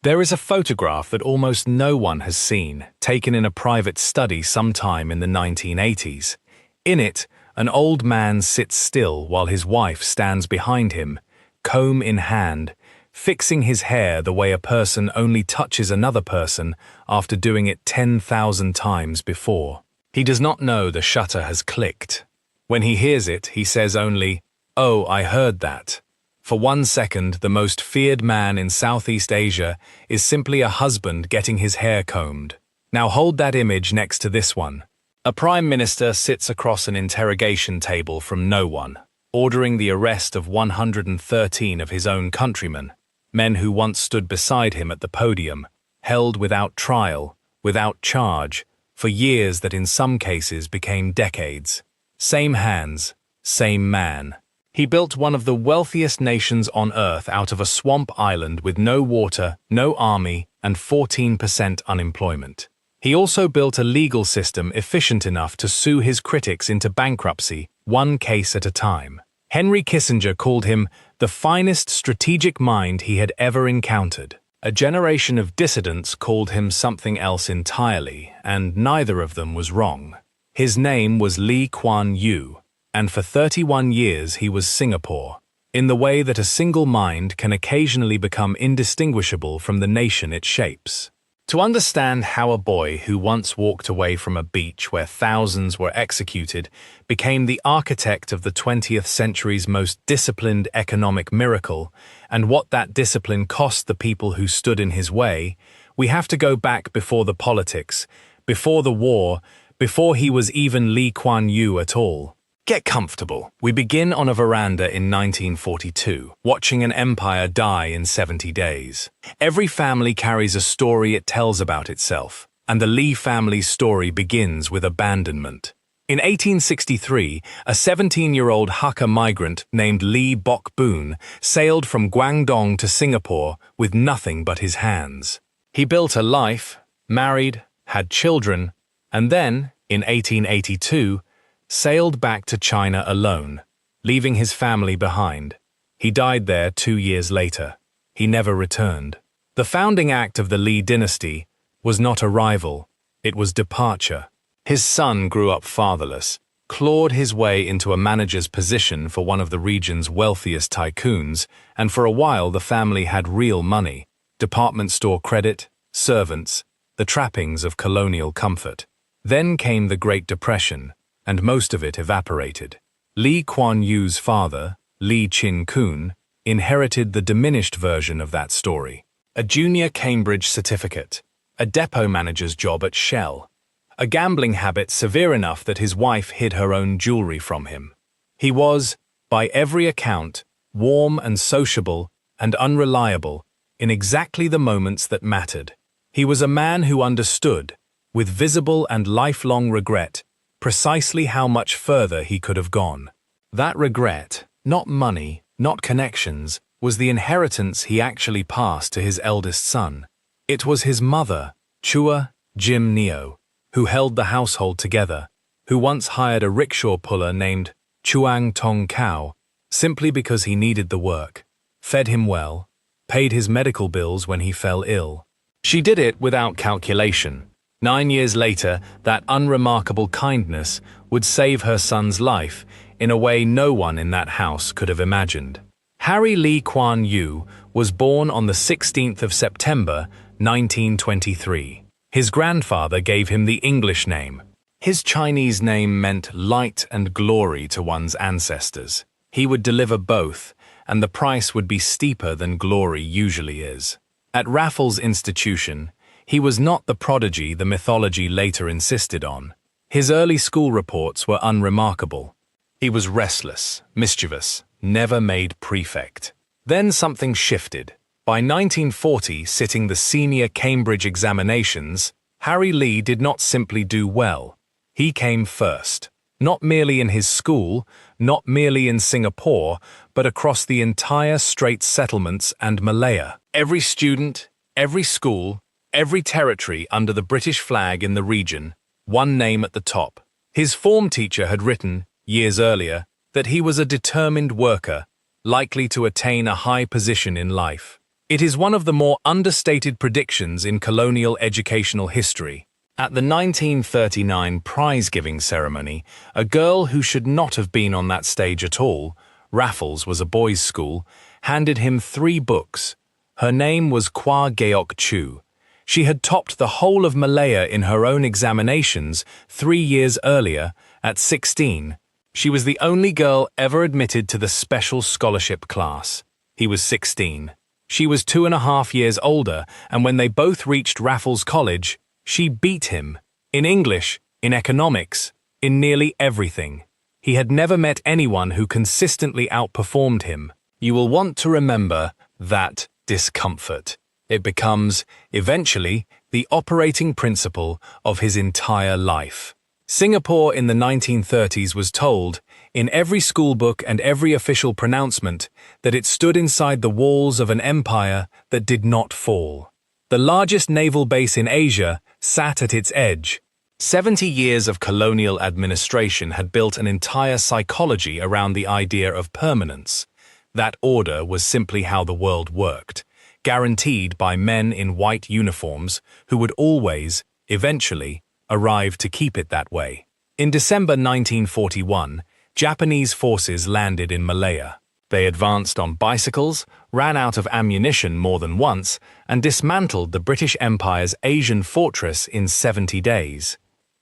There is a photograph that almost no one has seen, taken in a private study sometime in the 1980s. In it, an old man sits still while his wife stands behind him, comb in hand, fixing his hair the way a person only touches another person after doing it 10,000 times before. He does not know the shutter has clicked. When he hears it, he says only, "Oh, I heard that." For 1 second, the most feared man in Southeast Asia is simply a husband getting his hair combed. Now hold that image next to this one. A prime minister sits across an interrogation table from no one, ordering the arrest of 113 of his own countrymen, men who once stood beside him at the podium, held without trial, without charge, for years that in some cases became decades. Same hands, same man. He built one of the wealthiest nations on earth out of a swamp island with no water, no army, and 14% unemployment. He also built a legal system efficient enough to sue his critics into bankruptcy, one case at a time. Henry Kissinger called him the finest strategic mind he had ever encountered. A generation of dissidents called him something else entirely, and neither of them was wrong. His name was Lee Kuan Yew, and for 31 years he was Singapore, in the way that a single mind can occasionally become indistinguishable from the nation it shapes. To understand how a boy who once walked away from a beach where thousands were executed became the architect of the 20th century's most disciplined economic miracle, and what that discipline cost the people who stood in his way, we have to go back before the politics, before the war, before he was even Lee Kuan Yew at all. Get comfortable. We begin on a veranda in 1942, watching an empire die in 70 days. Every family carries a story it tells about itself, and the Lee family's story begins with abandonment. In 1863, a 17-year-old Hakka migrant named Lee Bok Boon sailed from Guangdong to Singapore with nothing but his hands. He built a life, married, had children, and then, in 1882, sailed back to China alone, leaving his family behind. He died there 2 years later. He never returned. The founding act of the Lee dynasty was not arrival, it was departure. His son grew up fatherless, clawed his way into a manager's position for one of the region's wealthiest tycoons, and for a while the family had real money, department store credit, servants, the trappings of colonial comfort. Then came the Great Depression, and most of it evaporated. Lee Kuan Yew's father, Lee Chin Koon, inherited the diminished version of that story. A junior Cambridge certificate, a depot manager's job at Shell, a gambling habit severe enough that his wife hid her own jewelry from him. He was, by every account, warm and sociable and unreliable in exactly the moments that mattered. He was a man who understood, with visible and lifelong regret, precisely how much further he could have gone. That regret, not money, not connections, was the inheritance he actually passed to his eldest son. It was his mother, Chua Jim Neo, who held the household together, who once hired a rickshaw puller named Chuang Tong Kao, simply because he needed the work, fed him well, paid his medical bills when he fell ill. She did it without calculation. 9 years later, that unremarkable kindness would save her son's life in a way no one in that house could have imagined. Harry Lee Kuan Yew was born on the 16th of September, 1923. His grandfather gave him the English name. His Chinese name meant light and glory to one's ancestors. He would deliver both, and the price would be steeper than glory usually is. At Raffles Institution, he was not the prodigy the mythology later insisted on. His early school reports were unremarkable. He was restless, mischievous, never made prefect. Then something shifted. By 1940, sitting the senior Cambridge examinations, Harry Lee did not simply do well. He came first. Not merely in his school, not merely in Singapore, but across the entire Straits Settlements and Malaya. Every student, every school, every territory under the British flag in the region, one name at the top. His form teacher had written, years earlier, that he was a determined worker, likely to attain a high position in life. It is one of the more understated predictions in colonial educational history. At the 1939 prize-giving ceremony, a girl who should not have been on that stage at all, Raffles was a boys' school, handed him 3 books. Her name was Kwa Geok Choo. She had topped the whole of Malaya in her own examinations 3 years earlier, at 16. She was the only girl ever admitted to the special scholarship class. He was 16. She was 2.5 years older, and when they both reached Raffles College, she beat him. In English, in economics, in nearly everything. He had never met anyone who consistently outperformed him. You will want to remember that discomfort. It becomes, eventually, the operating principle of his entire life. Singapore in the 1930s was told, in every schoolbook and every official pronouncement, that it stood inside the walls of an empire that did not fall. The largest naval base in Asia sat at its edge. 70 years of colonial administration had built an entire psychology around the idea of permanence. That order was simply how the world worked, guaranteed by men in white uniforms who would always, eventually, arrive to keep it that way. In December 1941, Japanese forces landed in Malaya. They advanced on bicycles, ran out of ammunition more than once, and dismantled the British Empire's Asian fortress in 70 days.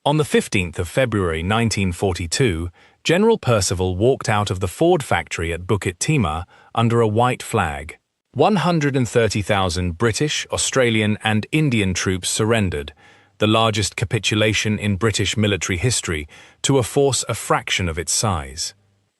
On the 15th of February 1942, General Percival walked out of the Ford factory at Bukit Timah under a white flag. 130,000 British, Australian, and Indian troops surrendered, the largest capitulation in British military history, to a force a fraction of its size.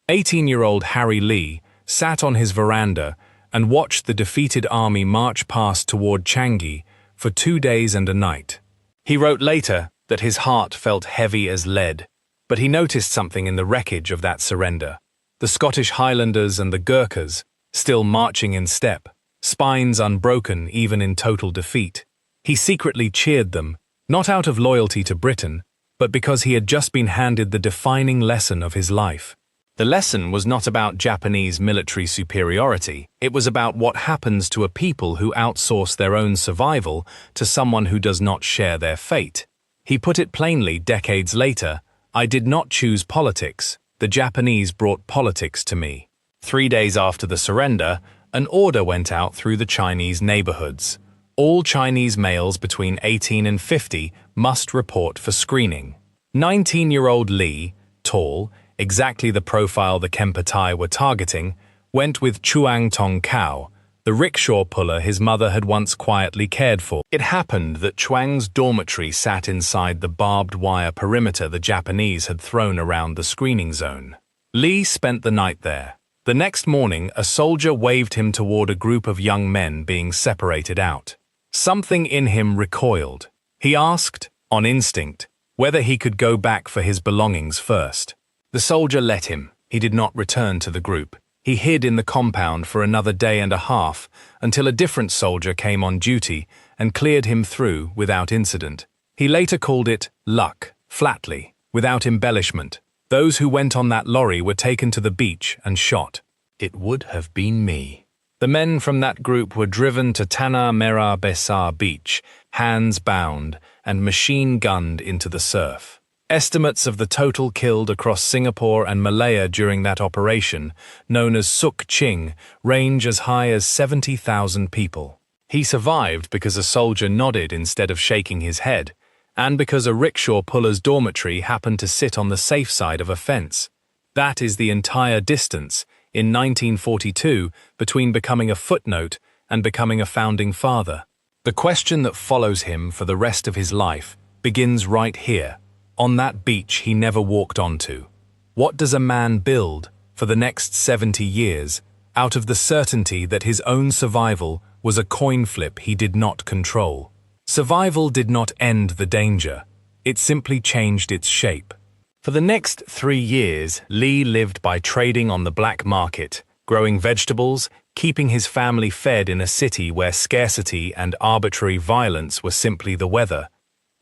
18-year-old Harry Lee sat on his veranda and watched the defeated army march past toward Changi for 2 days and a night. He wrote later that his heart felt heavy as lead, but he noticed something in the wreckage of that surrender. The Scottish Highlanders and the Gurkhas, still marching in step, spines unbroken even in total defeat. He secretly cheered them, not out of loyalty to Britain, but because he had just been handed the defining lesson of his life. The lesson was not about Japanese military superiority. It was about what happens to a people who outsource their own survival to someone who does not share their fate. He put it plainly decades later, "I did not choose politics. The Japanese brought politics to me." 3 days after the surrender, an order went out through the Chinese neighborhoods. All Chinese males between 18 and 50 must report for screening. 19-year-old Lee, tall, exactly the profile the Kempeitai were targeting, went with Chuang Tong Kao, the rickshaw puller his mother had once quietly cared for. It happened that Chuang's dormitory sat inside the barbed wire perimeter the Japanese had thrown around the screening zone. Lee spent the night there. The next morning, a soldier waved him toward a group of young men being separated out. Something in him recoiled. He asked, on instinct, whether he could go back for his belongings first. The soldier let him. He did not return to the group. He hid in the compound for another day and a half until a different soldier came on duty and cleared him through without incident. He later called it luck, flatly, without embellishment. Those who went on that lorry were taken to the beach and shot. It would have been me. The men from that group were driven to Tanah Merah Besar Beach, hands bound and machine-gunned into the surf. Estimates of the total killed across Singapore and Malaya during that operation, known as Suk Ching, range as high as 70,000 people. He survived because a soldier nodded instead of shaking his head, and because a rickshaw puller's dormitory happened to sit on the safe side of a fence. That is the entire distance, in 1942, between becoming a footnote and becoming a founding father. The question that follows him for the rest of his life begins right here, on that beach he never walked onto. What does a man build for the next 70 years out of the certainty that his own survival was a coin flip he did not control? Survival did not end the danger. It simply changed its shape. For the next 3 years, Lee lived by trading on the black market, growing vegetables, keeping his family fed in a city where scarcity and arbitrary violence were simply the weather.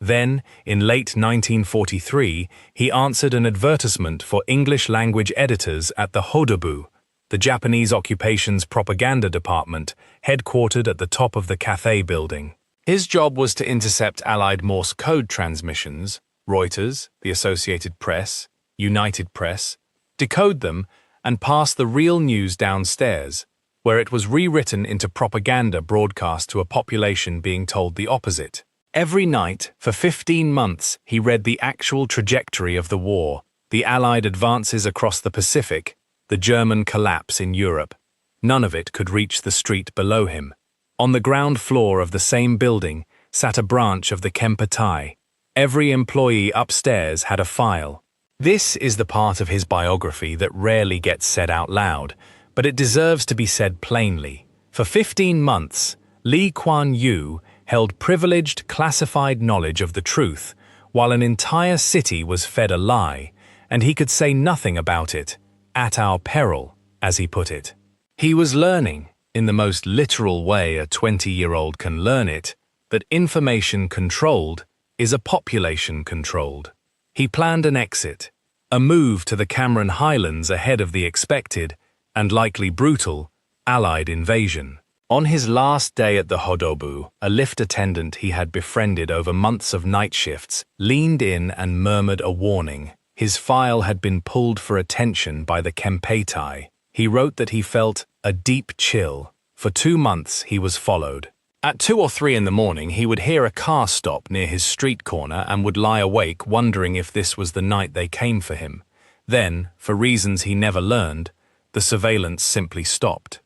Then, in late 1943, he answered an advertisement for English-language editors at the Hodobu, the Japanese occupation's propaganda department, headquartered at the top of the Cathay building. His job was to intercept Allied Morse code transmissions, Reuters, the Associated Press, United Press, decode them, and pass the real news downstairs, where it was rewritten into propaganda broadcast to a population being told the opposite. Every night, for 15 months, he read the actual trajectory of the war, the Allied advances across the Pacific, the German collapse in Europe. None of it could reach the street below him. On the ground floor of the same building sat a branch of the Kempeitai. Every employee upstairs had a file. This is the part of his biography that rarely gets said out loud, but it deserves to be said plainly. For 15 months, Lee Kuan Yew held privileged, classified knowledge of the truth, while an entire city was fed a lie, and he could say nothing about it, at our peril, as he put it. He was learning, in the most literal way a 20-year-old can learn it, that information controlled is a population controlled. He planned an exit, a move to the Cameron Highlands ahead of the expected, and likely brutal, Allied invasion. On his last day at the Hodobu, a lift attendant he had befriended over months of night shifts leaned in and murmured a warning. His file had been pulled for attention by the Kempeitai. He wrote that he felt a deep chill. For 2 months he was followed. At 2 or 3 in the morning he would hear a car stop near his street corner and would lie awake wondering if this was the night they came for him. Then, for reasons he never learned, the surveillance simply stopped.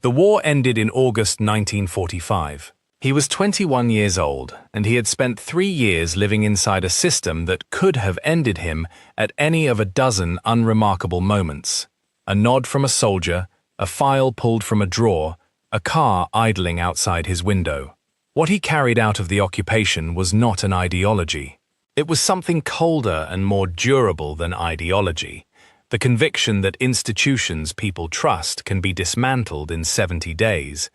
The war ended in August 1945. He was 21 years old, and he had spent 3 years living inside a system that could have ended him at any of a dozen unremarkable moments. A nod from a soldier, a file pulled from a drawer, a car idling outside his window. What he carried out of the occupation was not an ideology. It was something colder and more durable than ideology. The conviction that institutions people trust can be dismantled in 70 days,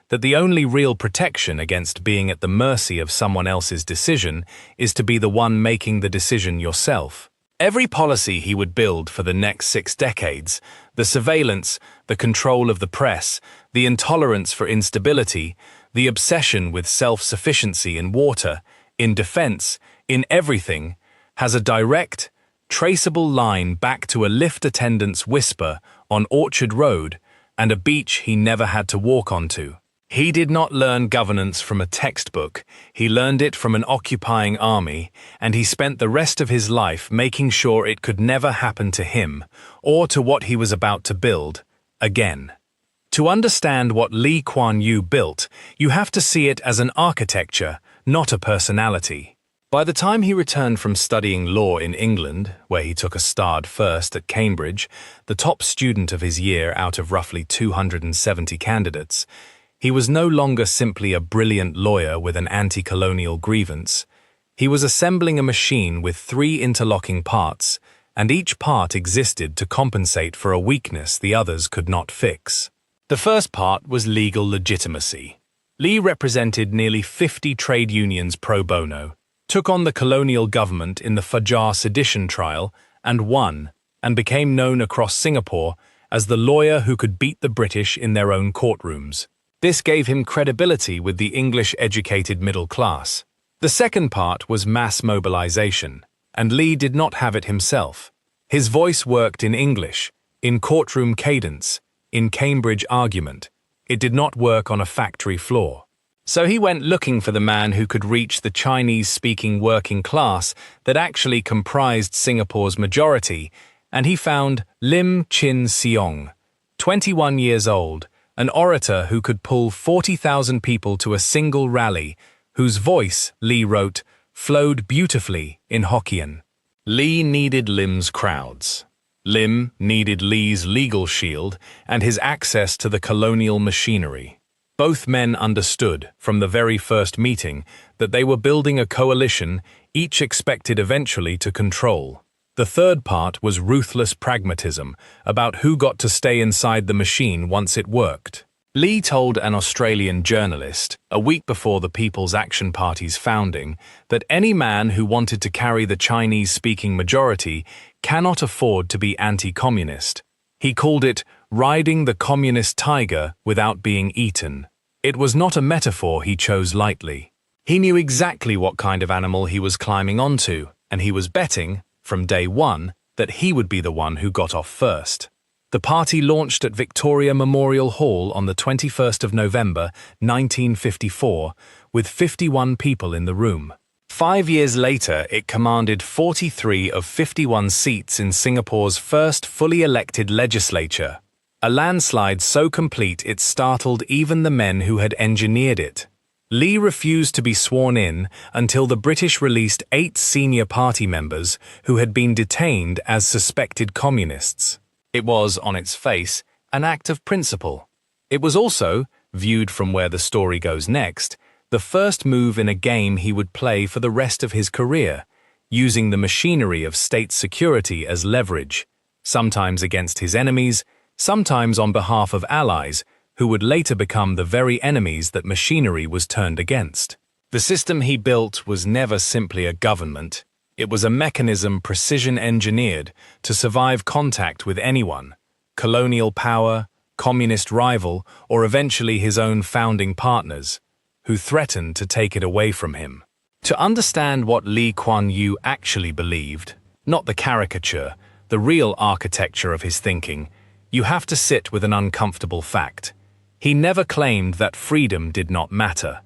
that the only real protection against being at the mercy of someone else's decision is to be the one making the decision yourself. Every policy he would build for the next 6 decades, the surveillance, the control of the press, the intolerance for instability, the obsession with self-sufficiency in water, in defense, in everything, has a direct, traceable line back to a lift attendant's whisper on Orchard Road and a beach he never had to walk onto. He did not learn governance from a textbook, he learned it from an occupying army, and he spent the rest of his life making sure it could never happen to him, or to what he was about to build, again. To understand what Lee Kuan Yew built, you have to see it as an architecture, not a personality. By the time he returned from studying law in England, where he took a starred first at Cambridge, the top student of his year out of roughly 270 candidates, he was no longer simply a brilliant lawyer with an anti-colonial grievance. He was assembling a machine with 3 interlocking parts, and each part existed to compensate for a weakness the others could not fix. The first part was legal legitimacy. Lee represented nearly 50 trade unions pro bono, took on the colonial government in the Fajar sedition trial, and won, and became known across Singapore as the lawyer who could beat the British in their own courtrooms. This gave him credibility with the English-educated middle class. The second part was mass mobilization, and Lee did not have it himself. His voice worked in English, in courtroom cadence, in Cambridge argument. It did not work on a factory floor. So he went looking for the man who could reach the Chinese-speaking working class that actually comprised Singapore's majority, and he found Lim Chin Siong, 21 years old, an orator who could pull 40,000 people to a single rally, whose voice, Lee wrote, flowed beautifully in Hokkien. Lee needed Lim's crowds. Lim needed Lee's legal shield and his access to the colonial machinery. Both men understood, from the very first meeting, that they were building a coalition each expected eventually to control. The third part was ruthless pragmatism, about who got to stay inside the machine once it worked. Lee told an Australian journalist, a week before the People's Action Party's founding, that any man who wanted to carry the Chinese-speaking majority cannot afford to be anti-communist. He called it riding the communist tiger without being eaten. It was not a metaphor he chose lightly. He knew exactly what kind of animal he was climbing onto, and he was betting, from day one, that he would be the one who got off first. The party launched at Victoria Memorial Hall on the 21st of November, 1954, with 51 people in the room. 5 years later, it commanded 43 of 51 seats in Singapore's first fully elected legislature, a landslide so complete it startled even the men who had engineered it. Lee refused to be sworn in until the British released 8 senior party members who had been detained as suspected communists. It was, on its face, an act of principle. It was also, viewed from where the story goes next, the first move in a game he would play for the rest of his career, using the machinery of state security as leverage, sometimes against his enemies, sometimes on behalf of allies, who would later become the very enemies that machinery was turned against. The system he built was never simply a government. It was a mechanism precision-engineered to survive contact with anyone, colonial power, communist rival, or eventually his own founding partners, who threatened to take it away from him. To understand what Lee Kuan Yew actually believed, not the caricature, the real architecture of his thinking, you have to sit with an uncomfortable fact. He never claimed that freedom did not matter.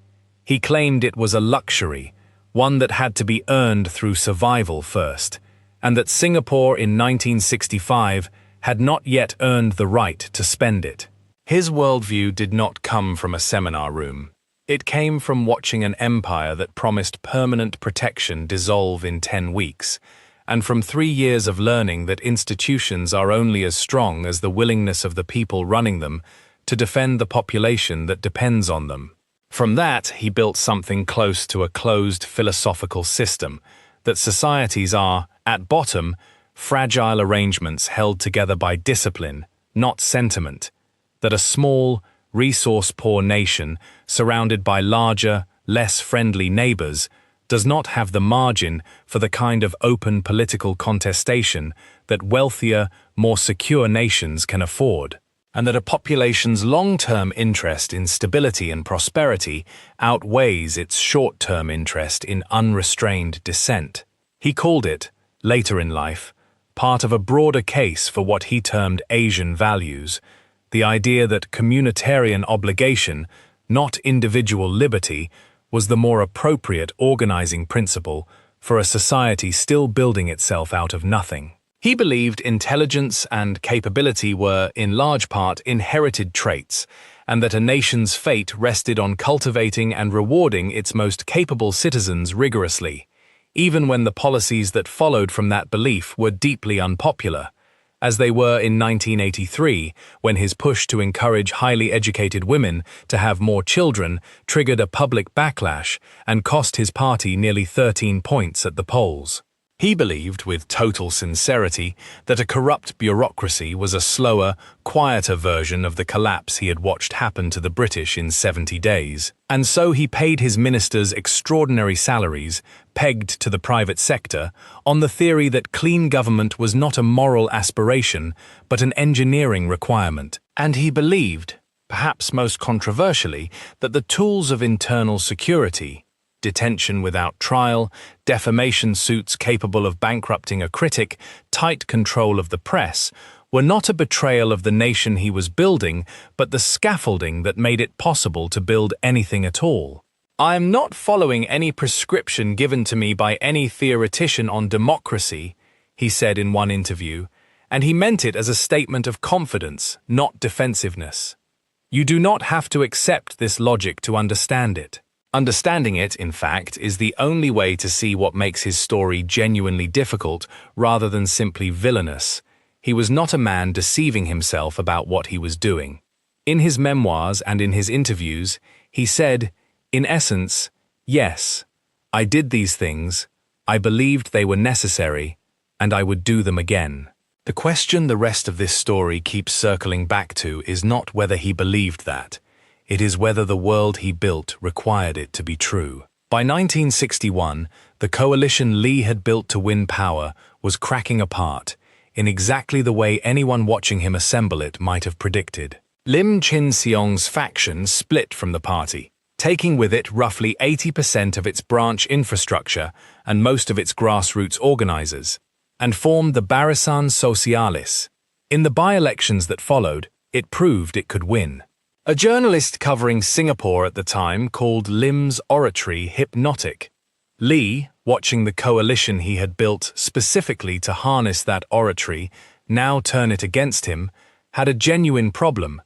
He claimed it was a luxury, one that had to be earned through survival first, and that Singapore in 1965 had not yet earned the right to spend it. His worldview did not come from a seminar room. It came from watching an empire that promised permanent protection dissolve in 10 weeks, and from 3 years of learning that institutions are only as strong as the willingness of the people running them to defend the population that depends on them. From that, he built something close to a closed philosophical system, that societies are, at bottom, fragile arrangements held together by discipline, not sentiment, that a small, resource-poor nation, surrounded by larger, less friendly neighbors, does not have the margin for the kind of open political contestation that wealthier, more secure nations can afford, and that a population's long-term interest in stability and prosperity outweighs its short-term interest in unrestrained dissent. He called it, later in life, part of a broader case for what he termed Asian values, the idea that communitarian obligation, not individual liberty, was the more appropriate organizing principle for a society still building itself out of nothing. He believed intelligence and capability were, in large part, inherited traits, and that a nation's fate rested on cultivating and rewarding its most capable citizens rigorously, even when the policies that followed from that belief were deeply unpopular, as they were in 1983, when his push to encourage highly educated women to have more children triggered a public backlash and cost his party nearly 13 points at the polls. He believed, with total sincerity, that a corrupt bureaucracy was a slower, quieter version of the collapse he had watched happen to the British in 70 days. And so he paid his ministers extraordinary salaries, pegged to the private sector, on the theory that clean government was not a moral aspiration, but an engineering requirement. And he believed, perhaps most controversially, that the tools of internal security, detention without trial, defamation suits capable of bankrupting a critic, tight control of the press, were not a betrayal of the nation he was building, but the scaffolding that made it possible to build anything at all. "I am not following any prescription given to me by any theoretician on democracy," he said in one interview, and he meant it as a statement of confidence, not defensiveness. You do not have to accept this logic to understand it. Understanding it, in fact, is the only way to see what makes his story genuinely difficult rather than simply villainous. He was not a man deceiving himself about what he was doing. In his memoirs and in his interviews, he said, in essence, yes, I did these things, I believed they were necessary, and I would do them again. The question the rest of this story keeps circling back to is not whether he believed that. It is whether the world he built required it to be true. By 1961, the coalition Lee had built to win power was cracking apart, in exactly the way anyone watching him assemble it might have predicted. Lim Chin Siong's faction split from the party, taking with it roughly 80% of its branch infrastructure and most of its grassroots organizers, and formed the Barisan Sosialis. In the by-elections that followed, it proved it could win. A journalist covering Singapore at the time called Lim's oratory hypnotic. Lee, watching the coalition he had built specifically to harness that oratory, now turn it against him, had a genuine problem,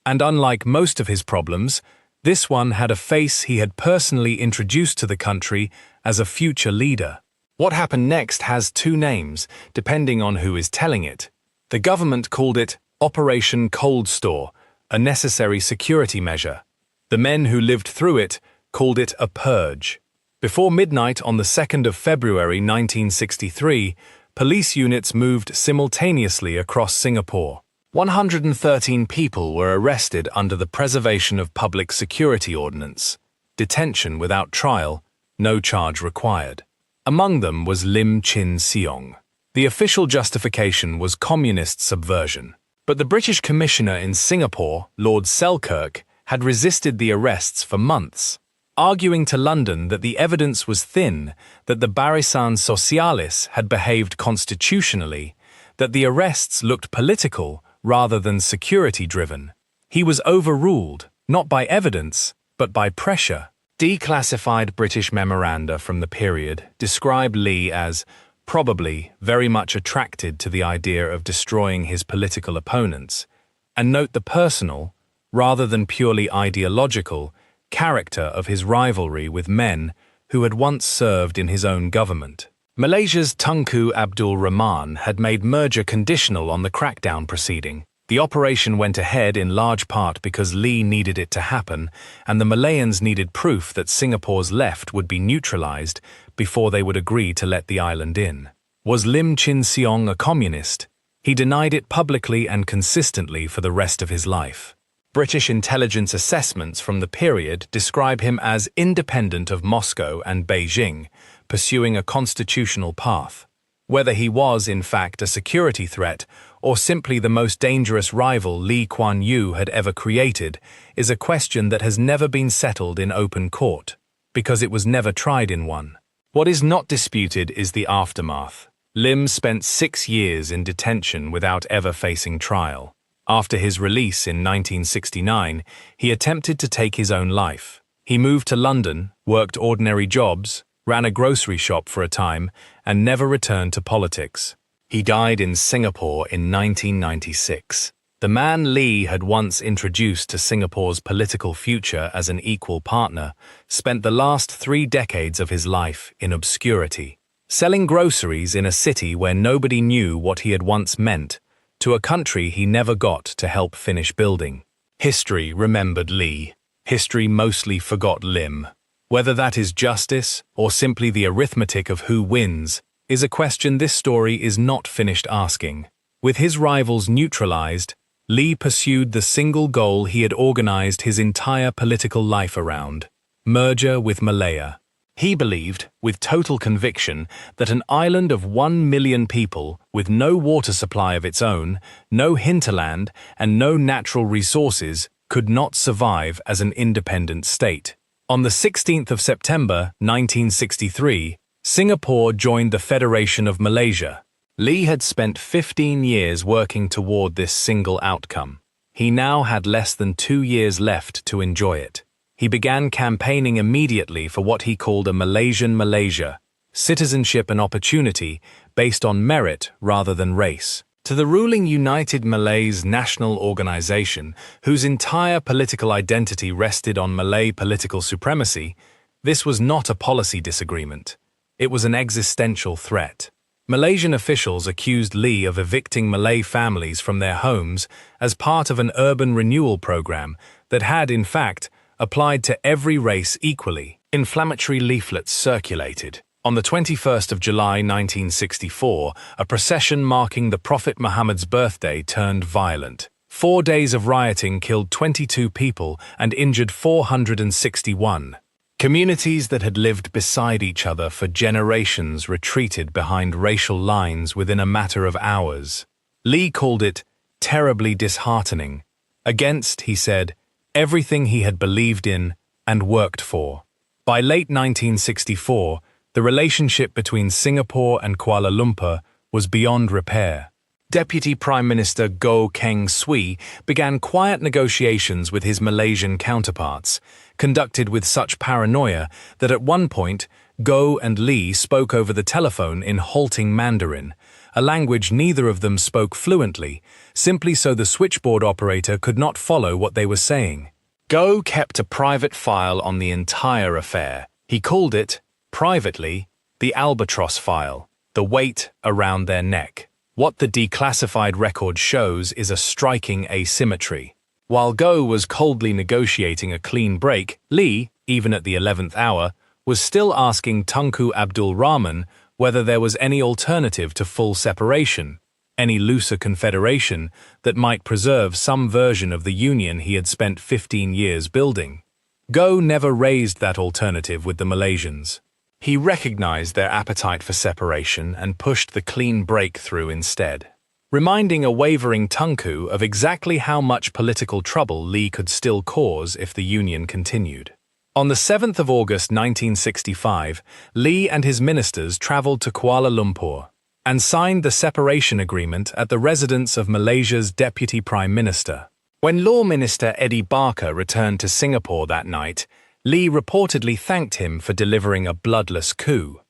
and unlike most of his problems, this one had a face he had personally introduced to the country as a future leader. What happened next has two names, depending on who is telling it. The government called it Operation Coldstore, a necessary security measure. The men who lived through it called it a purge. Before midnight on the 2nd of February 1963, police units moved simultaneously across Singapore. 113 people were arrested under the Preservation of Public Security Ordinance, detention without trial, no charge required. Among them was Lim Chin Siong. The official justification was communist subversion. But the British Commissioner in Singapore, Lord Selkirk, had resisted the arrests for months, arguing to London that the evidence was thin, that the Barisan Sosialis had behaved constitutionally, that the arrests looked political rather than security-driven. He was overruled, not by evidence, but by pressure. Declassified British memoranda from the period describe Lee as probably very much attracted to the idea of destroying his political opponents, and note the personal, rather than purely ideological, character of his rivalry with men who had once served in his own government. Malaysia's Tunku Abdul Rahman had made merger conditional on the crackdown proceeding. The operation went ahead in large part because Lee needed it to happen, and the Malayans needed proof that Singapore's left would be neutralized before they would agree to let the island in. Was Lim Chin Siong a communist? He denied it publicly and consistently for the rest of his life. British intelligence assessments from the period describe him as independent of Moscow and Beijing, pursuing a constitutional path. Whether he was, in fact, a security threat or simply the most dangerous rival Lee Kuan Yew had ever created is a question that has never been settled in open court, because it was never tried in one. What is not disputed is the aftermath. Lim spent 6 years in detention without ever facing trial. After his release in 1969, he attempted to take his own life. He moved to London, worked ordinary jobs, ran a grocery shop for a time, and never returned to politics. He died in Singapore in 1996. The man Lee had once introduced to Singapore's political future as an equal partner spent the last 3 decades of his life in obscurity, selling groceries in a city where nobody knew what he had once meant to a country he never got to help finish building. History remembered Lee. History mostly forgot Lim. Whether that is justice or simply the arithmetic of who wins is a question this story is not finished asking. With his rivals neutralized, Lee pursued the single goal he had organized his entire political life around: merger with Malaya. He believed, with total conviction, that an island of 1 million people, with no water supply of its own, no hinterland, and no natural resources, could not survive as an independent state. On the 16th of September 1963, Singapore joined the Federation of Malaysia. Lee had spent 15 years working toward this single outcome. He now had less than 2 years left to enjoy it. He began campaigning immediately for what he called a Malaysian Malaysia, citizenship and opportunity based on merit rather than race. To the ruling United Malays National Organization, whose entire political identity rested on Malay political supremacy, this was not a policy disagreement. It was an existential threat. Malaysian officials accused Lee of evicting Malay families from their homes as part of an urban renewal program that had, in fact, applied to every race equally. Inflammatory leaflets circulated. On the 21st of July 1964, a procession marking the Prophet Muhammad's birthday turned violent. 4 days of rioting killed 22 people and injured 461. Communities that had lived beside each other for generations retreated behind racial lines within a matter of hours. Lee called it terribly disheartening, against, he said, everything he had believed in and worked for. By late 1964, the relationship between Singapore and Kuala Lumpur was beyond repair. Deputy Prime Minister Goh Keng Swee began quiet negotiations with his Malaysian counterparts, conducted with such paranoia that at one point, Goh and Lee spoke over the telephone in halting Mandarin, a language neither of them spoke fluently, simply so the switchboard operator could not follow what they were saying. Goh kept a private file on the entire affair. He called it, privately, the albatross file, the weight around their neck. What the declassified record shows is a striking asymmetry. While Goh was coldly negotiating a clean break, Lee, even at the 11th hour, was still asking Tunku Abdul Rahman whether there was any alternative to full separation, any looser confederation that might preserve some version of the union he had spent 15 years building. Goh never raised that alternative with the Malaysians. He recognized their appetite for separation and pushed the clean break through instead, reminding a wavering Tunku of exactly how much political trouble Lee could still cause if the union continued. On the 7th of August 1965, Lee and his ministers traveled to Kuala Lumpur and signed the separation agreement at the residence of Malaysia's Deputy Prime Minister. When Law Minister Eddie Barker returned to Singapore that night, Lee reportedly thanked him for delivering a bloodless coup.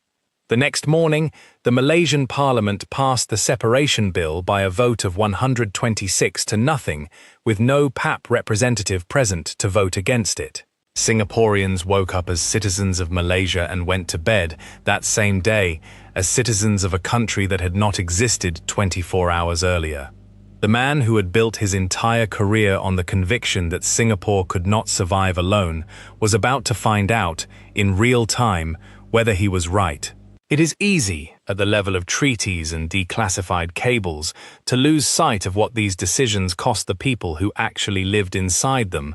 The next morning, the Malaysian Parliament passed the separation bill by a vote of 126 to nothing, with no PAP representative present to vote against it. Singaporeans woke up as citizens of Malaysia and went to bed that same day as citizens of a country that had not existed 24 hours earlier. The man who had built his entire career on the conviction that Singapore could not survive alone was about to find out, in real time, whether he was right. It is easy, at the level of treaties and declassified cables, to lose sight of what these decisions cost the people who actually lived inside them,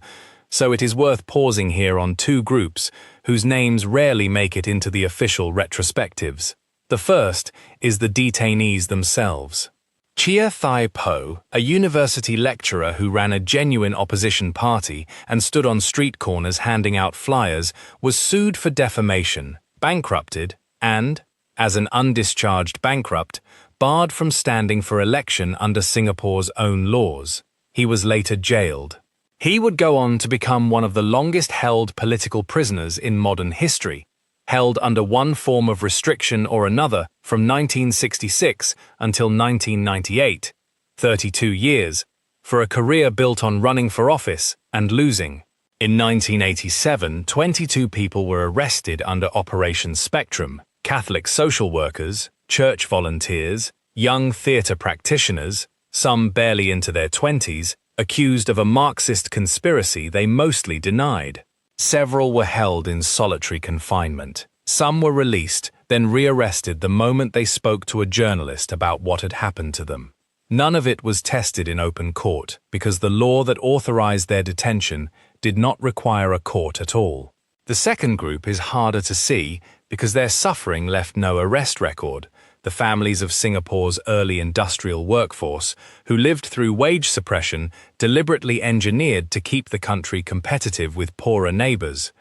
so it is worth pausing here on two groups whose names rarely make it into the official retrospectives. The first is the detainees themselves. Chia Thai Po, a university lecturer who ran a genuine opposition party and stood on street corners handing out flyers, was sued for defamation, bankrupted, and, as an undischarged bankrupt, barred from standing for election under Singapore's own laws. He was later jailed. He would go on to become one of the longest-held political prisoners in modern history, held under one form of restriction or another from 1966 until 1998, 32 years, for a career built on running for office and losing. In 1987, 22 people were arrested under Operation Spectrum: Catholic social workers, church volunteers, young theatre practitioners, some barely into their 20s, accused of a Marxist conspiracy they mostly denied. Several were held in solitary confinement. Some were released, then rearrested the moment they spoke to a journalist about what had happened to them. None of it was tested in open court, because the law that authorized their detention did not require a court at all. The second group is harder to see because their suffering left no arrest record. The families of Singapore's early industrial workforce, who lived through wage suppression deliberately engineered to keep the country competitive with poorer neighbors,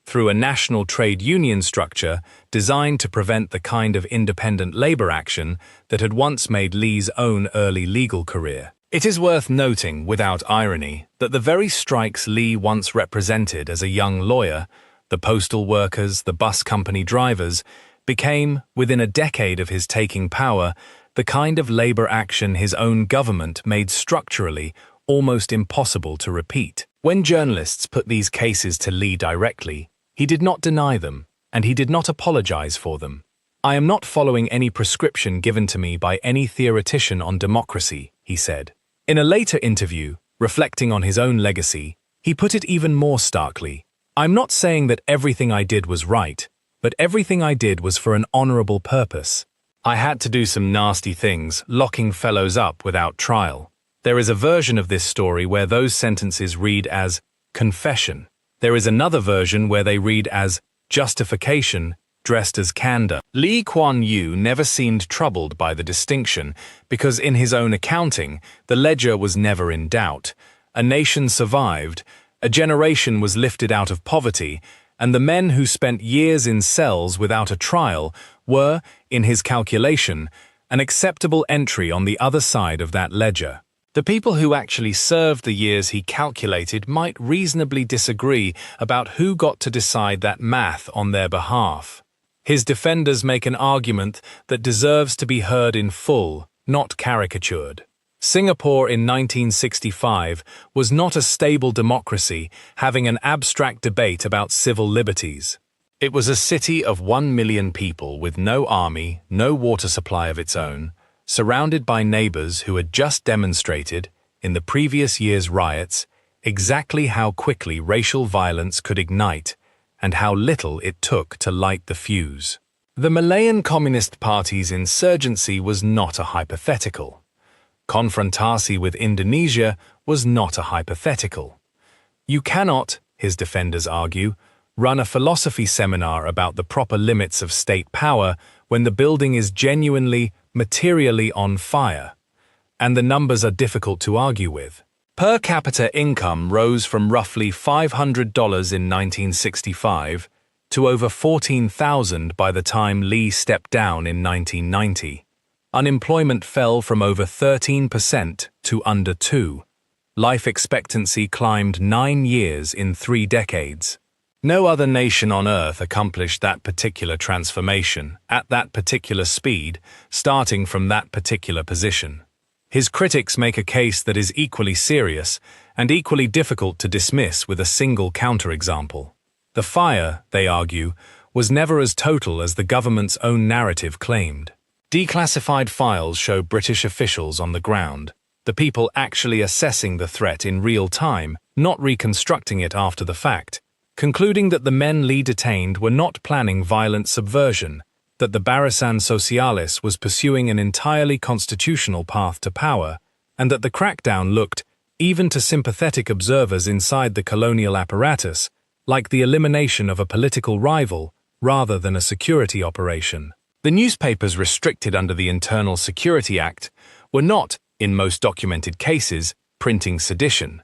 through a national trade union structure designed to prevent the kind of independent labor action that had once made Lee's own early legal career. It is worth noting, without irony, that the very strikes Lee once represented as a young lawyer, the postal workers, the bus company drivers, became, within a decade of his taking power, the kind of labor action his own government made structurally almost impossible to repeat. When journalists put these cases to Lee directly, he did not deny them, and he did not apologize for them. "I am not following any prescription given to me by any theoretician on democracy," he said. In a later interview, reflecting on his own legacy, he put it even more starkly: "I'm not saying that everything I did was right, but everything I did was for an honorable purpose. I had to do some nasty things, locking fellows up without trial." There is a version of this story where those sentences read as confession. There is another version where they read as justification dressed as candor. Lee Kuan Yew never seemed troubled by the distinction because in his own accounting, the ledger was never in doubt. A nation survived, a generation was lifted out of poverty, and the men who spent years in cells without a trial were, in his calculation, an acceptable entry on the other side of that ledger. The people who actually served the years he calculated might reasonably disagree about who got to decide that math on their behalf. His defenders make an argument that deserves to be heard in full, not caricatured. Singapore in 1965 was not a stable democracy having an abstract debate about civil liberties. It was a city of 1 million people with no army, no water supply of its own, surrounded by neighbors who had just demonstrated, in the previous year's riots, exactly how quickly racial violence could ignite and how little it took to light the fuse. The Malayan Communist Party's insurgency was not a hypothetical. Konfrontasi with Indonesia was not a hypothetical. You cannot, his defenders argue, run a philosophy seminar about the proper limits of state power when the building is genuinely, materially on fire, and the numbers are difficult to argue with. Per capita income rose from roughly $500 in 1965 to over $14,000 by the time Lee stepped down in 1990. Unemployment fell from over 13% to under 2%. Life expectancy climbed 9 years in 3 decades. No other nation on Earth accomplished that particular transformation, at that particular speed, starting from that particular position. His critics make a case that is equally serious and equally difficult to dismiss with a single counterexample. The fire, they argue, was never as total as the government's own narrative claimed. Declassified files show British officials on the ground, the people actually assessing the threat in real time, not reconstructing it after the fact, concluding that the men Lee detained were not planning violent subversion, that the Barisan Socialis was pursuing an entirely constitutional path to power, and that the crackdown looked, even to sympathetic observers inside the colonial apparatus, like the elimination of a political rival rather than a security operation. The newspapers restricted under the Internal Security Act were not, in most documented cases, printing sedition.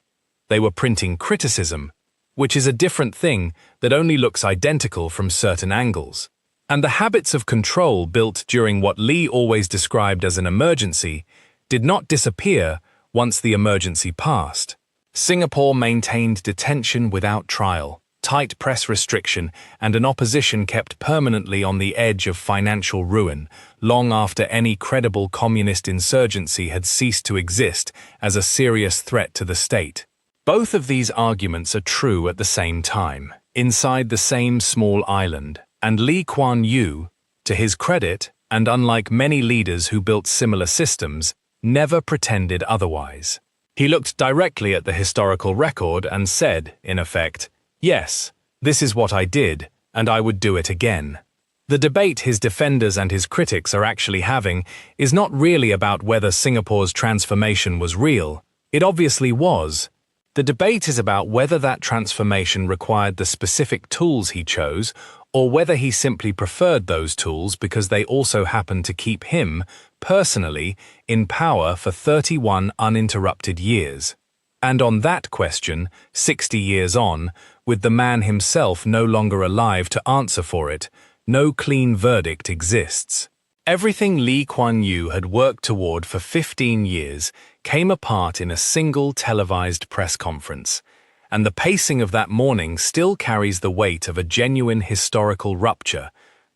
They were printing criticism, which is a different thing that only looks identical from certain angles. And the habits of control built during what Lee always described as an emergency did not disappear once the emergency passed. Singapore maintained detention without trial, tight press restriction, and an opposition kept permanently on the edge of financial ruin long after any credible communist insurgency had ceased to exist as a serious threat to the state. Both of these arguments are true at the same time, inside the same small island, and Lee Kuan Yew, to his credit, and unlike many leaders who built similar systems, never pretended otherwise. He looked directly at the historical record and said, in effect, "Yes, this is what I did, and I would do it again." The debate his defenders and his critics are actually having is not really about whether Singapore's transformation was real. It obviously was. The debate is about whether that transformation required the specific tools he chose, or whether he simply preferred those tools because they also happened to keep him, personally, in power for 31 uninterrupted years. And on that question, 60 years on, with the man himself no longer alive to answer for it, no clean verdict exists. Everything Lee Kuan Yew had worked toward for 15 years came apart in a single televised press conference, and the pacing of that morning still carries the weight of a genuine historical rupture,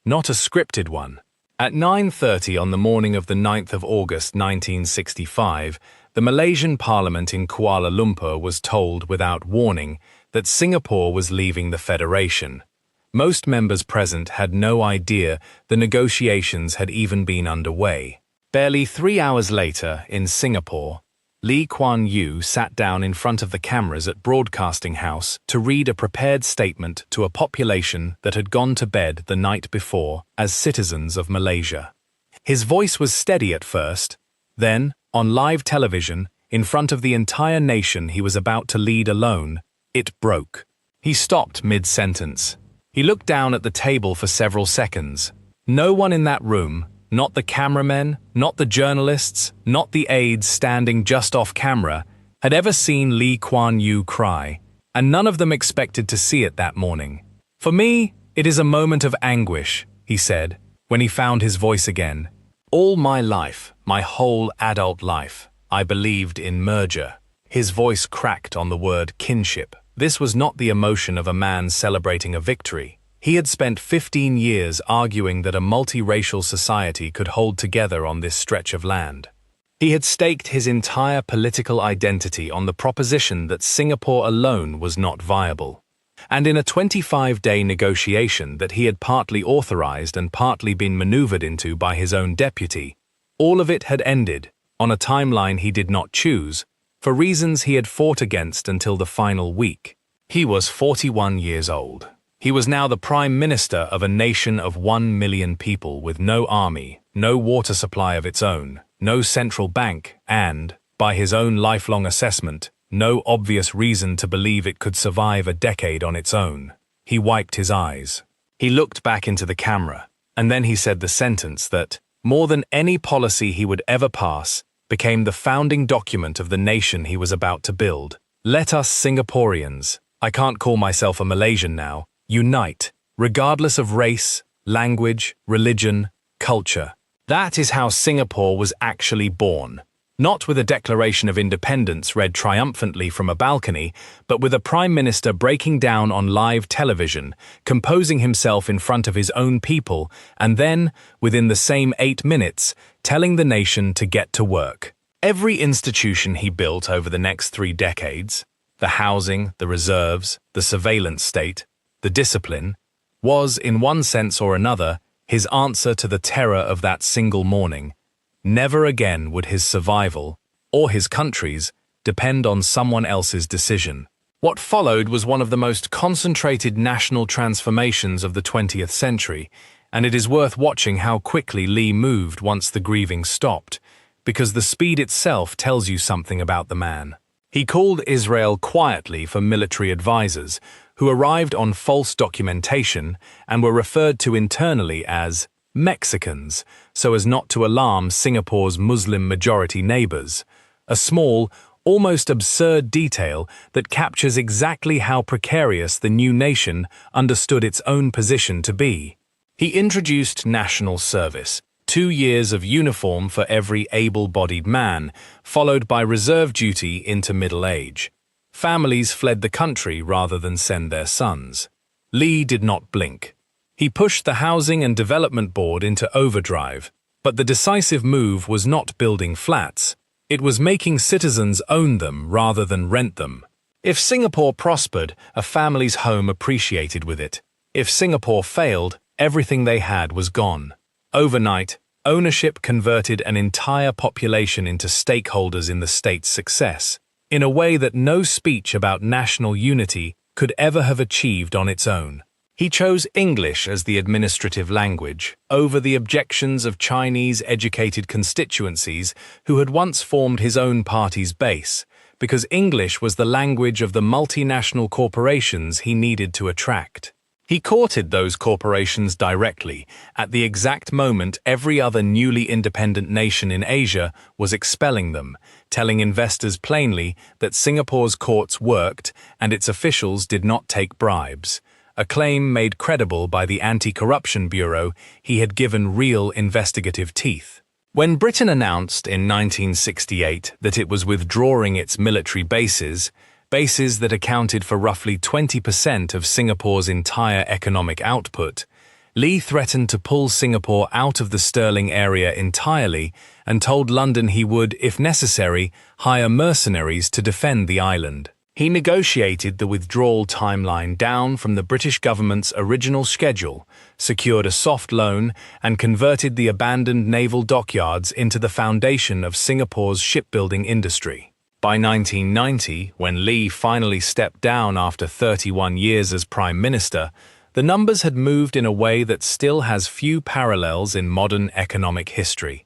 not a scripted one. At 9:30 on the morning of the 9th of August 1965, the Malaysian Parliament in Kuala Lumpur was told without warning that Singapore was leaving the Federation. Most members present had no idea the negotiations had even been underway. Barely 3 hours later, in Singapore, Lee Kuan Yew sat down in front of the cameras at Broadcasting House to read a prepared statement to a population that had gone to bed the night before as citizens of Malaysia. His voice was steady at first. Then, on live television, in front of the entire nation he was about to lead alone, it broke. He stopped mid-sentence. He looked down at the table for several seconds. No one in that room, not the cameramen, not the journalists, not the aides standing just off camera, had ever seen Lee Kuan Yew cry, and none of them expected to see it that morning. "For me, it is a moment of anguish," he said, when he found his voice again. "All my life, my whole adult life, I believed in merger." His voice cracked on the word kinship. This was not the emotion of a man celebrating a victory. He had spent 15 years arguing that a multiracial society could hold together on this stretch of land. He had staked his entire political identity on the proposition that Singapore alone was not viable. And in a 25-day negotiation that he had partly authorized and partly been maneuvered into by his own deputy, all of it had ended, on a timeline he did not choose, for reasons he had fought against until the final week. He was 41 years old. He was now the Prime Minister of a nation of 1 million people with no army, no water supply of its own, no central bank, and, by his own lifelong assessment, no obvious reason to believe it could survive a decade on its own. He wiped his eyes. He looked back into the camera, and then he said the sentence that, more than any policy he would ever pass, became the founding document of the nation he was about to build. "Let us Singaporeans, I can't call myself a Malaysian now, unite, regardless of race, language, religion, culture." That is how Singapore was actually born. Not with a declaration of independence read triumphantly from a balcony, but with a prime minister breaking down on live television, composing himself in front of his own people, and then, within the same 8 minutes, telling the nation to get to work. Every institution he built over the next 3 decades, the housing, the reserves, the surveillance state, the discipline, was, in one sense or another, his answer to the terror of that single morning. Never again would his survival, or his country's, depend on someone else's decision. What followed was one of the most concentrated national transformations of the 20th century, and it is worth watching how quickly Lee moved once the grieving stopped, because the speed itself tells you something about the man. He called Israel quietly for military advisors, who arrived on false documentation and were referred to internally as Mexicans, so as not to alarm Singapore's Muslim-majority neighbors, a small, almost absurd detail that captures exactly how precarious the new nation understood its own position to be. He introduced national service, 2 years of uniform for every able-bodied man, followed by reserve duty into middle age. Families fled the country rather than send their sons. Lee did not blink. He pushed the Housing and Development Board into overdrive, but the decisive move was not building flats. It was making citizens own them rather than rent them. If Singapore prospered, a family's home appreciated with it. If Singapore failed, everything they had was gone. Overnight, ownership converted an entire population into stakeholders in the state's success, in a way that no speech about national unity could ever have achieved on its own. He chose English as the administrative language, over the objections of Chinese-educated constituencies who had once formed his own party's base, because English was the language of the multinational corporations he needed to attract. He courted those corporations directly, at the exact moment every other newly independent nation in Asia was expelling them, telling investors plainly that Singapore's courts worked and its officials did not take bribes. A claim made credible by the Anti-Corruption Bureau he had given real investigative teeth. When Britain announced in 1968 that it was withdrawing its military bases that accounted for roughly 20% of Singapore's entire economic output, Lee threatened to pull Singapore out of the Sterling area entirely and told London he would, if necessary, hire mercenaries to defend the island. He negotiated the withdrawal timeline down from the British government's original schedule, secured a soft loan, and converted the abandoned naval dockyards into the foundation of Singapore's shipbuilding industry. By 1990, when Lee finally stepped down after 31 years as Prime Minister, the numbers had moved in a way that still has few parallels in modern economic history.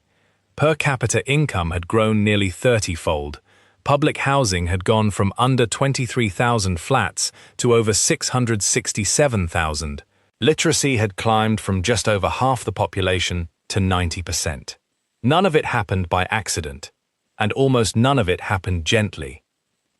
Per capita income had grown nearly 30-fold. Public housing had gone from under 23,000 flats to over 667,000. Literacy had climbed from just over half the population to 90%. None of it happened by accident, and almost none of it happened gently.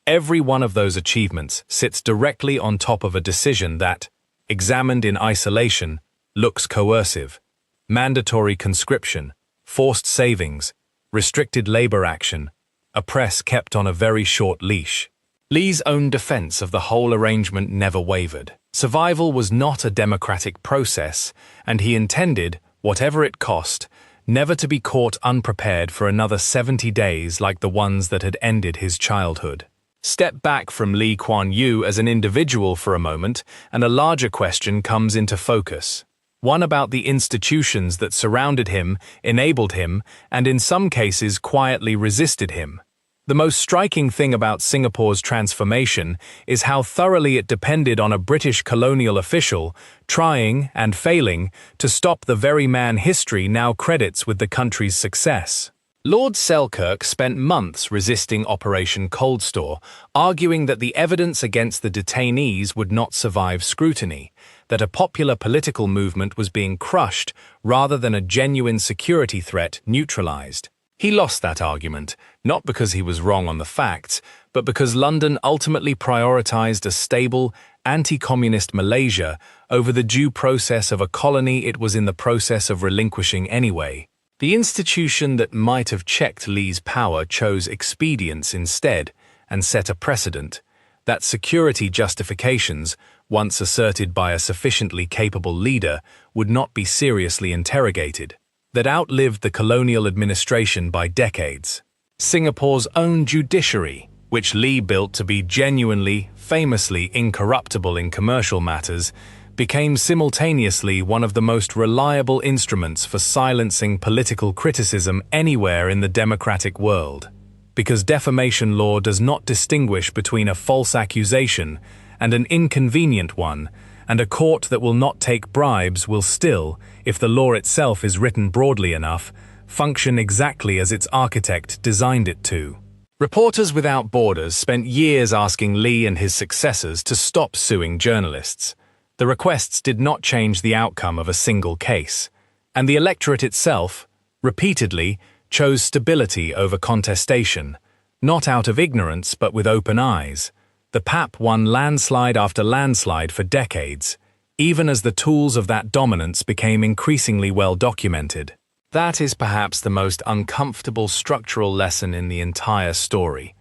Every one of those achievements sits directly on top of a decision that, examined in isolation, looks coercive. Mandatory conscription, forced savings, restricted labor action, a press kept on a very short leash. Lee's own defense of the whole arrangement never wavered. Survival was not a democratic process, and he intended, whatever it cost, never to be caught unprepared for another 70 days like the ones that had ended his childhood. Step back from Lee Kuan Yew as an individual for a moment, and a larger question comes into focus. One about the institutions that surrounded him, enabled him, and in some cases quietly resisted him. The most striking thing about Singapore's transformation is how thoroughly it depended on a British colonial official trying and failing to stop the very man history now credits with the country's success. Lord Selkirk spent months resisting Operation Coldstore, arguing that the evidence against the detainees would not survive scrutiny, that a popular political movement was being crushed rather than a genuine security threat neutralized. He lost that argument, not because he was wrong on the facts, but because London ultimately prioritized a stable, anti-communist Malaysia over the due process of a colony it was in the process of relinquishing anyway. The institution that might have checked Lee's power chose expedience instead and set a precedent that security justifications, once asserted by a sufficiently capable leader, would not be seriously interrogated, that outlived the colonial administration by decades. Singapore's own judiciary, which Lee built to be genuinely, famously incorruptible in commercial matters, became simultaneously one of the most reliable instruments for silencing political criticism anywhere in the democratic world. Because defamation law does not distinguish between a false accusation and an inconvenient one, and a court that will not take bribes will still, if the law itself is written broadly enough, function exactly as its architect designed it to. Reporters Without Borders spent years asking Lee and his successors to stop suing journalists. The requests did not change the outcome of a single case, and the electorate itself, repeatedly, chose stability over contestation, not out of ignorance but with open eyes. The PAP won landslide after landslide for decades, even as the tools of that dominance became increasingly well documented. That is perhaps the most uncomfortable structural lesson in the entire story.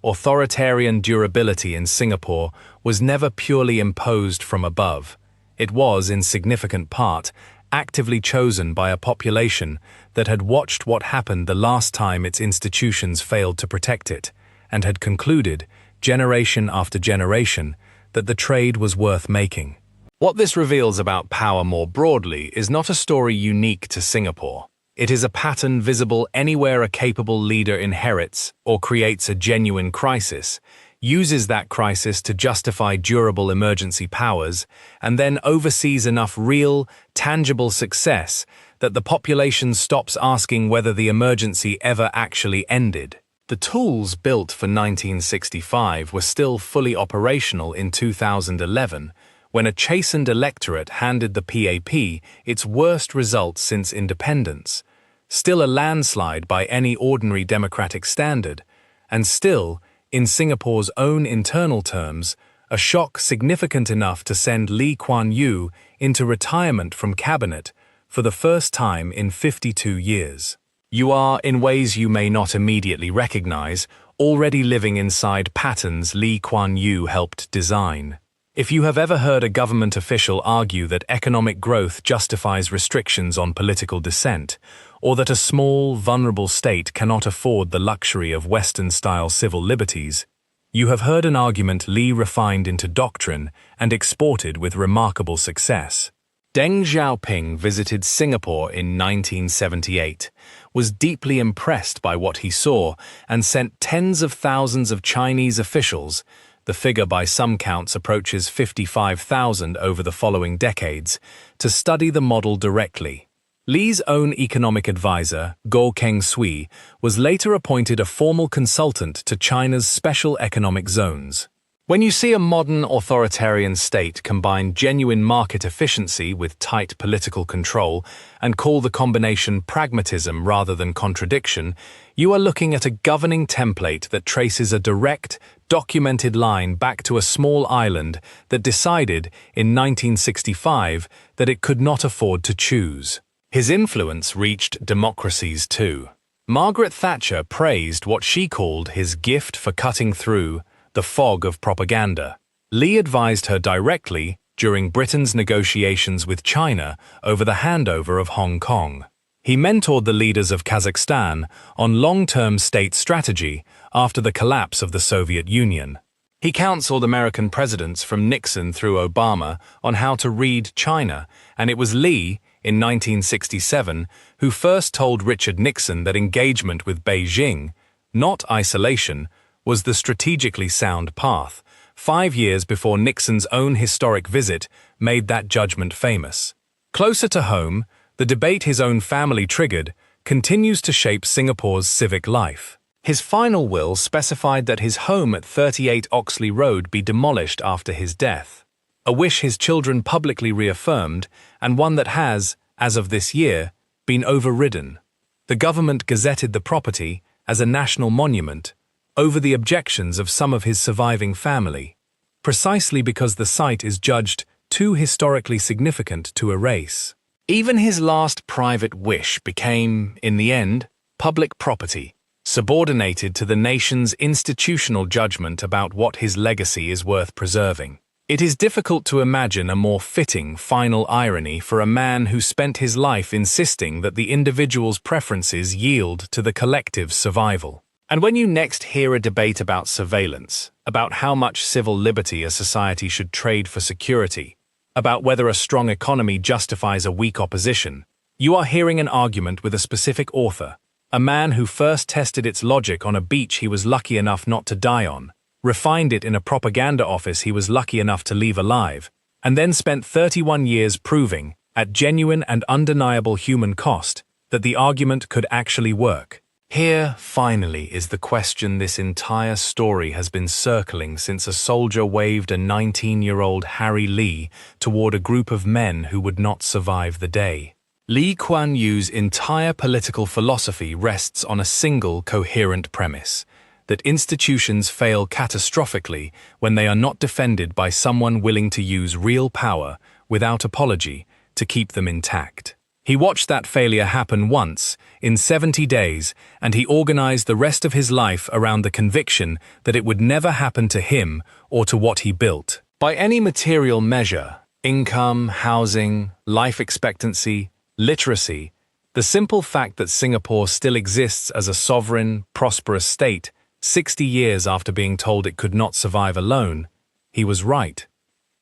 Authoritarian durability in Singapore was never purely imposed from above. It was, in significant part, actively chosen by a population that had watched what happened the last time its institutions failed to protect it, and had concluded, generation after generation, that the trade was worth making. What this reveals about power more broadly is not a story unique to Singapore. It is a pattern visible anywhere a capable leader inherits or creates a genuine crisis, uses that crisis to justify durable emergency powers, and then oversees enough real, tangible success that the population stops asking whether the emergency ever actually ended. The tools built for 1965 were still fully operational in 2011, when a chastened electorate handed the PAP its worst result since independence, still a landslide by any ordinary democratic standard, and still, in Singapore's own internal terms, a shock significant enough to send Lee Kuan Yew into retirement from cabinet for the first time in 52 years. You are, in ways you may not immediately recognize, already living inside patterns Lee Kuan Yew helped design. If you have ever heard a government official argue that economic growth justifies restrictions on political dissent, or that a small, vulnerable state cannot afford the luxury of Western-style civil liberties, you have heard an argument Lee refined into doctrine and exported with remarkable success. Deng Xiaoping visited Singapore in 1978, was deeply impressed by what he saw, and sent tens of thousands of Chinese officials, the figure by some counts approaches 55,000 over the following decades, to study the model directly. Lee's own economic advisor, Kwa Geok Choo, was later appointed a formal consultant to China's special economic zones. When you see a modern authoritarian state combine genuine market efficiency with tight political control and call the combination pragmatism rather than contradiction, you are looking at a governing template that traces a direct, documented line back to a small island that decided in 1965 that it could not afford to choose. His influence reached democracies too. Margaret Thatcher praised what she called his gift for cutting through the fog of propaganda. Lee advised her directly during Britain's negotiations with China over the handover of Hong Kong. He mentored the leaders of Kazakhstan on long-term state strategy after the collapse of the Soviet Union. He counseled American presidents from Nixon through Obama on how to read China, and it was Lee, in 1967, who first told Richard Nixon that engagement with Beijing, not isolation, was the strategically sound path, 5 years before Nixon's own historic visit made that judgment famous. Closer to home, the debate his own family triggered continues to shape Singapore's civic life. His final will specified that his home at 38 Oxley Road be demolished after his death, a wish his children publicly reaffirmed, and one that has, as of this year, been overridden. The government gazetted the property as a national monument over the objections of some of his surviving family, precisely because the site is judged too historically significant to erase. Even his last private wish became, in the end, public property, subordinated to the nation's institutional judgment about what his legacy is worth preserving. It is difficult to imagine a more fitting final irony for a man who spent his life insisting that the individual's preferences yield to the collective's survival. And when you next hear a debate about surveillance, about how much civil liberty a society should trade for security, about whether a strong economy justifies a weak opposition, you are hearing an argument with a specific author, a man who first tested its logic on a beach he was lucky enough not to die on, refined it in a propaganda office he was lucky enough to leave alive, and then spent 31 years proving, at genuine and undeniable human cost, that the argument could actually work. Here, finally, is the question this entire story has been circling since a soldier waved a 19-year-old Harry Lee toward a group of men who would not survive the day. Lee Kuan Yew's entire political philosophy rests on a single coherent premise, that institutions fail catastrophically when they are not defended by someone willing to use real power, without apology, to keep them intact. He watched that failure happen once, in 70 days, and he organized the rest of his life around the conviction that it would never happen to him or to what he built. By any material measure, income, housing, life expectancy, literacy, the simple fact that Singapore still exists as a sovereign, prosperous state 60 years after being told it could not survive alone, he was right.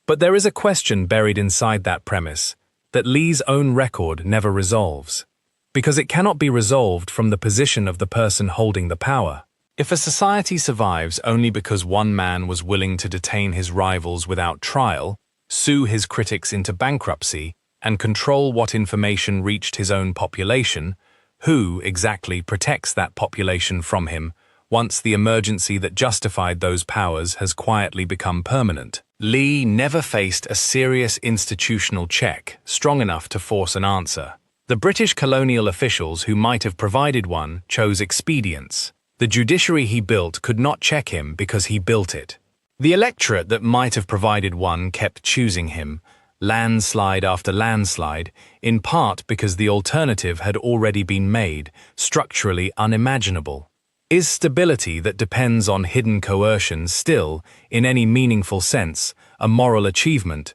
But there is a question buried inside that premise that Lee's own record never resolves, because it cannot be resolved from the position of the person holding the power. If a society survives only because one man was willing to detain his rivals without trial, sue his critics into bankruptcy, and control what information reached his own population, who exactly protects that population from him once the emergency that justified those powers has quietly become permanent? Lee never faced a serious institutional check strong enough to force an answer. The British colonial officials who might have provided one chose expedience. The judiciary he built could not check him because he built it. The electorate that might have provided one kept choosing him, landslide after landslide, in part because the alternative had already been made, structurally unimaginable. Is stability that depends on hidden coercion still, in any meaningful sense, a moral achievement,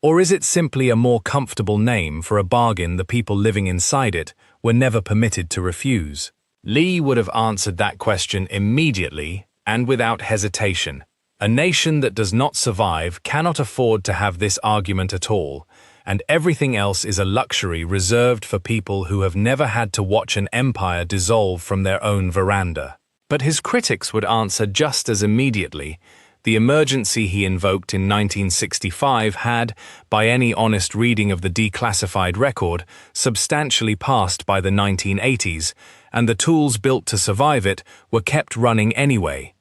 or is it simply a more comfortable name for a bargain the people living inside it were never permitted to refuse? Lee would have answered that question immediately and without hesitation. A nation that does not survive cannot afford to have this argument at all, and everything else is a luxury reserved for people who have never had to watch an empire dissolve from their own veranda. But his critics would answer just as immediately, The emergency he invoked in 1965 had, by any honest reading of the declassified record, substantially passed by the 1980s, and the tools built to survive it were kept running anyway.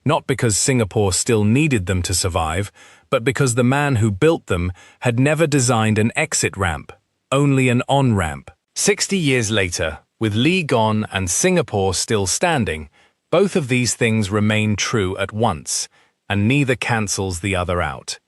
Not because Singapore still needed them to survive, but because the man who built them had never designed an exit ramp, only an on-ramp. 60 years later, with Lee gone and Singapore still standing, both of these things remain true at once, and neither cancels the other out.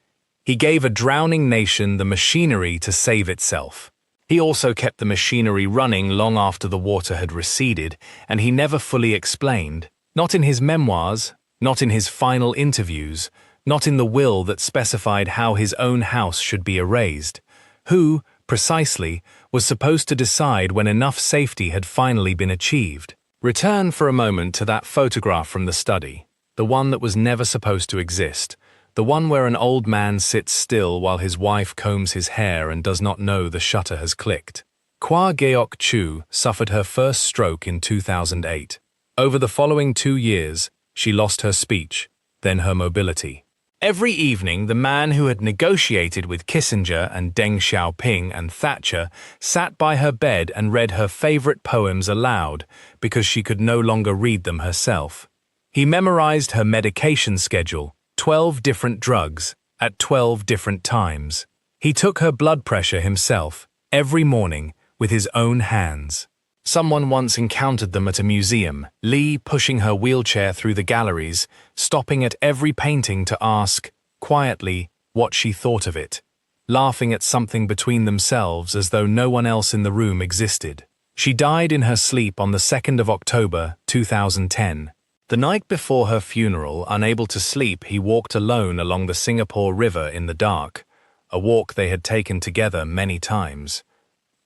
He gave a drowning nation the machinery to save itself. He also kept the machinery running long after the water had receded, and he never fully explained, not in his memoirs, not in his final interviews, not in the will that specified how his own house should be erased. Who, precisely, was supposed to decide when enough safety had finally been achieved? Return for a moment to that photograph from the study, the one that was never supposed to exist, the one where an old man sits still while his wife combs his hair and does not know the shutter has clicked. Kwa Geok Choo suffered her first stroke in 2008. Over the following 2 years, she lost her speech, then her mobility. Every evening, the man who had negotiated with Kissinger and Deng Xiaoping and Thatcher sat by her bed and read her favorite poems aloud because she could no longer read them herself. He memorized her medication schedule, 12 different drugs, at 12 different times. He took her blood pressure himself, every morning, with his own hands. Someone once encountered them at a museum, Lee pushing her wheelchair through the galleries, stopping at every painting to ask, quietly, what she thought of it, laughing at something between themselves as though no one else in the room existed. She died in her sleep on the 2nd of October, 2010. The night before her funeral, unable to sleep, he walked alone along the Singapore River in the dark, a walk they had taken together many times.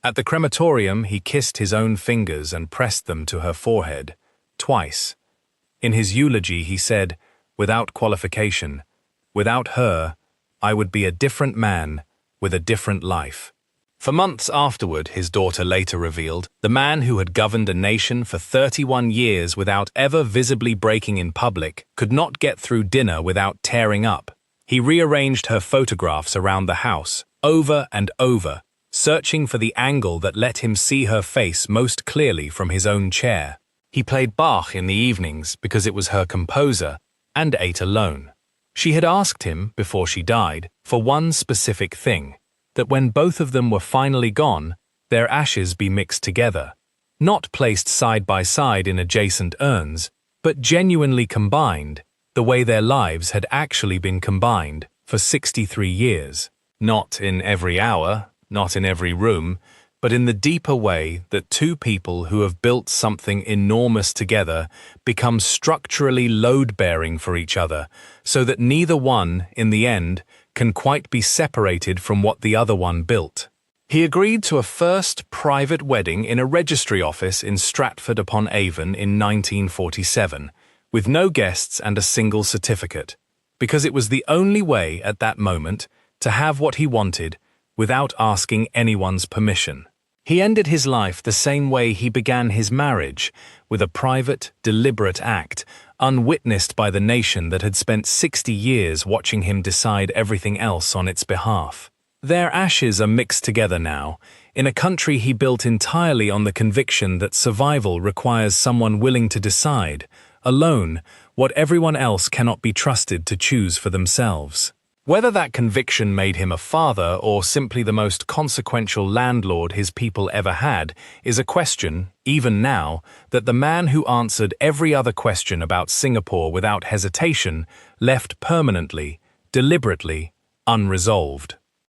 At the crematorium, he kissed his own fingers and pressed them to her forehead, twice. In his eulogy, he said, without qualification, "Without her, I would be a different man with a different life." For months afterward, his daughter later revealed, the man who had governed a nation for 31 years without ever visibly breaking in public could not get through dinner without tearing up. He rearranged her photographs around the house, over and over, searching for the angle that let him see her face most clearly from his own chair. He played Bach in the evenings because it was her composer, and ate alone. She had asked him, before she died, for one specific thing, that when both of them were finally gone, their ashes be mixed together, not placed side by side in adjacent urns, but genuinely combined, the way their lives had actually been combined for 63 years. Not in every hour, not in every room, but in the deeper way that two people who have built something enormous together become structurally load-bearing for each other, so that neither one, in the end, can quite be separated from what the other one built. He agreed to a first private wedding in a registry office in Stratford-upon-Avon in 1947, with no guests and a single certificate, because it was the only way at that moment to have what he wanted without asking anyone's permission. He ended his life the same way he began his marriage, with a private, deliberate act, unwitnessed by the nation that had spent 60 years watching him decide everything else on its behalf. Their ashes are mixed together now, in a country he built entirely on the conviction that survival requires someone willing to decide, alone, what everyone else cannot be trusted to choose for themselves. Whether that conviction made him a father or simply the most consequential landlord his people ever had is a question, even now, that the man who answered every other question about Singapore without hesitation left permanently, deliberately, unresolved.